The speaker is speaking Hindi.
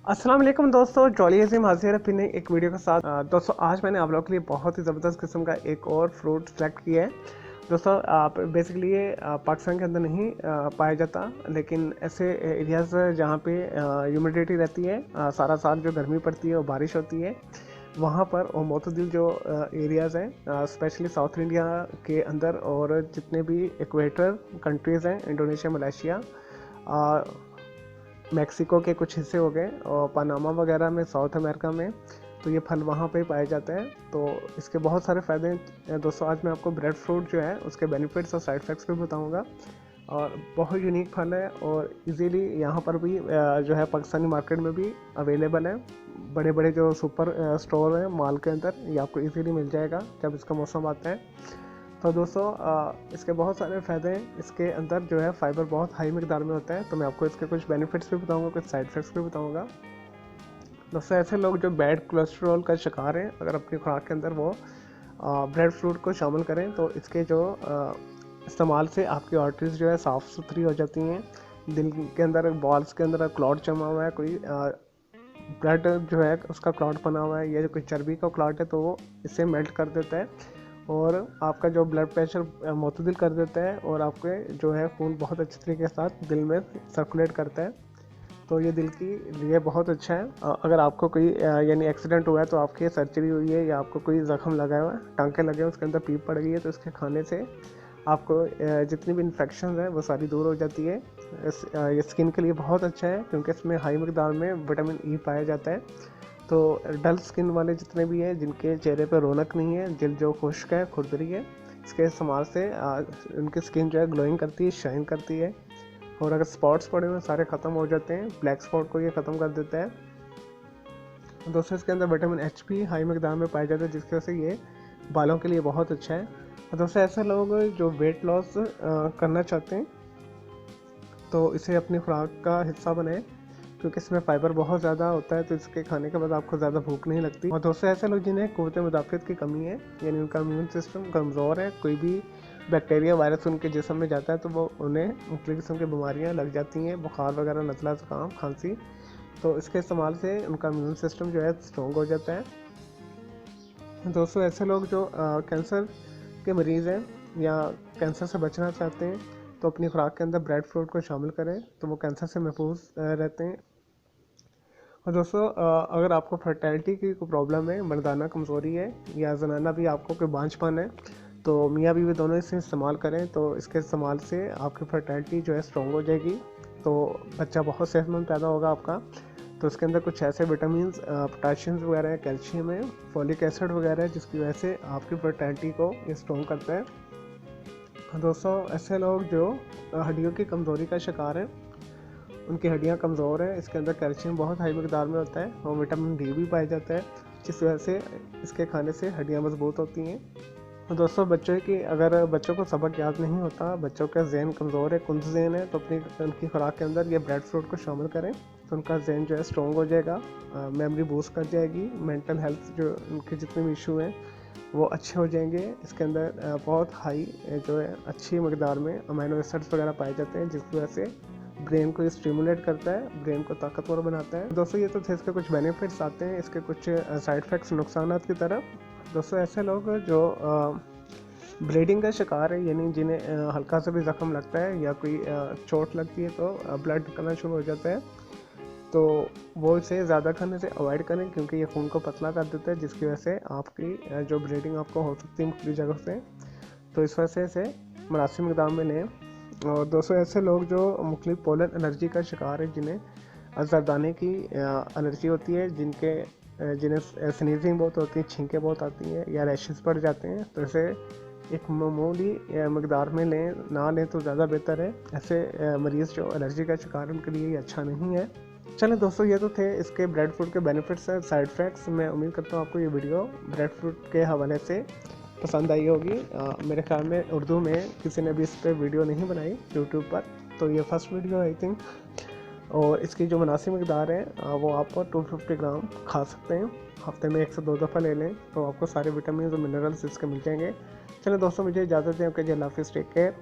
अस्सलाम वालेकुम दोस्तों, जॉली अजीम हाजिर है फिर एक वीडियो के साथ। दोस्तों आज मैंने आप लोगों के लिए बहुत ही ज़बरदस्त किस्म का एक और फ्रूट सेलेक्ट किया है। दोस्तों आप बेसिकली ये पाकिस्तान के अंदर नहीं पाया जाता, लेकिन ऐसे एरियाज़ जहाँ पे ह्यूमिडिटी रहती है, सारा साल जो गर्मी पड़ती है और बारिश होती है, वहाँ पर और मोतदिल जो एरियाज़ हैं स्पेशली साउथ इंडिया के अंदर, और जितने भी इक्वेटर कंट्रीज़ हैं, इंडोनेशिया, मलेशिया, मैक्सिको के कुछ हिस्से हो गए और पनामा वगैरह में, साउथ अमेरिका में, तो ये फल वहाँ पे पाए जाते हैं। तो इसके बहुत सारे फ़ायदे हैं। दोस्तों आज मैं आपको ब्रेड फ्रूट जो है उसके बेनिफिट्स और साइड इफ़ेक्ट्स भी बताऊँगा। और बहुत यूनिक फल है और इजीली यहाँ पर भी जो है पाकिस्तानी मार्केट में भी अवेलेबल है। बड़े बड़े जो सुपर स्टोर हैं मॉल के अंदर, ये आपको इजीली मिल जाएगा जब इसका मौसम आता है। तो दोस्तों इसके बहुत सारे फ़ायदे हैं। इसके अंदर जो है फाइबर बहुत हाई मकदार में होता है, तो मैं आपको इसके कुछ बेनिफिट्स भी बताऊंगा, कुछ साइड इफ़ेक्ट्स भी बताऊंगा। दोस्तों ऐसे लोग जो बैड कोलेस्ट्रॉल का शिकार हैं, अगर अपनी खुराक के अंदर वो ब्रेड फ्रूट को शामिल करें तो इसके जो इस्तेमाल से आपकी आर्टरीज जो है साफ़ सुथरी हो जाती हैं। दिल के अंदर बॉल्स के अंदर क्लॉट जमा हुआ है, कोई ब्लड जो है उसका क्लॉट बना हुआ है, या जो कोई चर्बी का क्लॉट है, तो वो इसे मेल्ट कर देता है और आपका जो ब्लड प्रेशर मुतदिल कर देता है, और आपके जो है खून बहुत अच्छे तरीके के साथ दिल में सर्कुलेट करता है। तो ये दिल के लिए बहुत अच्छा है। अगर आपको कोई यानी एक्सीडेंट हुआ है, तो आपकी सर्जरी हुई है या आपको कोई ज़ख्म लगा हुआ है, टांके लगे हैं, उसके अंदर पीप पड़ गई है, तो इसके खाने से आपको जितनी भी इन्फेक्शन है वो सारी दूर हो जाती है। ये स्किन के लिए बहुत अच्छा है क्योंकि इसमें हाई मकदार में विटामिन ई पाया जाता है। तो डल स्किन वाले जितने भी हैं, जिनके चेहरे पर रौनक नहीं है, दिल जो खुश्क है, खुरदरी है, इसके इस्तेमाल से उनकी स्किन जो है ग्लोइंग करती है, शाइन करती है। और अगर स्पॉट्स पड़े हुए सारे ख़त्म हो जाते हैं, ब्लैक स्पॉट को ये ख़त्म कर देता है। दोस्तों इसके अंदर विटामिन एच भी हाई मकदार में पाया जाता है, जिसकी वजह से ये बालों के लिए बहुत अच्छा है। और दोस्तों ऐसे लोग जो वेट लॉस करना चाहते हैं, तो इसे अपनी खुराक का हिस्सा बनाएं क्योंकि इसमें फाइबर बहुत ज़्यादा होता है, तो इसके खाने के बाद आपको ज़्यादा भूख नहीं लगती। और दोस्तों ऐसे लोग जिन्हें क़ुव्वत मुदाफ़ियत की कमी है, यानी उनका इम्यून सिस्टम कमज़ोर है, कोई भी बैक्टीरिया वायरस उनके जिस्म में जाता है तो वो उन्हें मुख्तलिफ़ किस्म की बीमारियाँ लग जाती हैं, बुखार वगैरह, नज़ला, ज़ुकाम, खांसी। तो इसके इस्तेमाल से उनका इम्यून सिस्टम जो है स्ट्रॉन्ग हो जाता है। दोस्तों ऐसे लोग जो कैंसर के मरीज़ हैं या कैंसर से बचना चाहते हैं, तो अपनी खुराक के अंदर ब्रेड फ्रूट को शामिल करें, तो वो कैंसर से महफूज रहते हैं। और दोस्तों अगर आपको फर्टिलिटी की कोई प्रॉब्लम है, मर्दाना कमज़ोरी है, या जनाना भी आपको कोई बांझपन है, तो मियाँ बीवी दोनों इसे इस्तेमाल करें, तो इसके इस्तेमाल से आपकी फर्टिलिटी जो है स्ट्रॉन्ग हो जाएगी, तो बच्चा बहुत सेहतमंद पैदा होगा आपका। तो इसके अंदर कुछ ऐसे विटामिन, पोटाशियम वगैरह है, कैल्शियम है, फॉलिक एसिड वगैरह है, जिसकी वजह से आपकी फर्टिलिटी को ये स्ट्रॉन्ग करता है। दोस्तों ऐसे लोग जो हड्डियों की कमज़ोरी का शिकार हैं, उनकी हड्डियां कमज़ोर हैं, इसके अंदर कैल्शियम बहुत हाई मकदार में होता है और विटामिन डी भी पाया जाता है, जिस वजह से इसके खाने से हड्डियां मजबूत होती हैं। और दोस्तों अगर बच्चों को सबक याद नहीं होता, बच्चों का जहन कमज़ोर है, कुंद जहन है, तो उनकी खुराक के अंदर ये ब्रेड फ्रूट को शामिल करें, तो उनका जहन जो है स्ट्रॉन्ग हो जाएगा, मेमोरी बूस्ट कर जाएगी, मेंटल हेल्थ जो उनके जितने भी इशू हैं वो अच्छे हो जाएंगे। इसके अंदर बहुत हाई जो है अच्छी मकदार में अमीनो एसिड्स वगैरह पाए जाते हैं, जिसकी वजह से ब्रेन को स्टिमुलेट करता है, ब्रेन को ताकतवर बनाता है। दोस्तों ये तो थे इसके कुछ बेनिफिट्स, आते हैं इसके कुछ साइड इफ़ेक्ट्स, नुकसान की तरफ। दोस्तों ऐसे लोग जो ब्लीडिंग का शिकार है, यानी जिन्हें हल्का सा भी ज़ख्म लगता है या कोई चोट लगती है तो ब्लड निकलना शुरू हो जाता है, तो वो इसे ज़्यादा खाने से अवॉइड करें क्योंकि ये खून को पतला कर देता है, जिसकी वजह से आपकी जो ब्लीडिंग आपको हो सकती है मुख्तलिफ जगह से, तो इस वजह से इसे मुनासिब मकदार में लें। और दोस्तों ऐसे लोग जो मुख्तलिफ पोलन एलर्जी का शिकार है, जिन्हें जरदाने की एलर्जी होती है, जिन्हें स्नीजिंग बहुत होती है, छींकें बहुत आती हैं या रैशेस पड़ जाते हैं, तो इसे एक मामूली मकदार में ना लें तो ज़्यादा बेहतर है। ऐसे मरीज़ जो एलर्जी का शिकार है उनके लिए ये अच्छा नहीं है। चलें दोस्तों ये तो थे इसके ब्रेड फ्रूट के बेनिफिट्स और साइड इफ़ेक्ट्स। मैं उम्मीद करता हूँ आपको ये वीडियो ब्रेड फ्रूट के हवाले से पसंद आई होगी। मेरे ख्याल में उर्दू में किसी ने भी इस पर वीडियो नहीं बनाई यूट्यूब पर, तो ये फर्स्ट वीडियो आई थिंक। और इसकी जो मुनासिब मकदार है वो आप 250 ग्राम खा सकते हैं, हफ्ते में 1 से 2 दफ़ा ले लें, तो आपको सारे विटामिन और मिनरल्स इसके मिल जाएंगे। चलिए दोस्तों मुझे इजाज़त दें, ओके जी, अल्लाह हाफ़िज़, टेक केयर।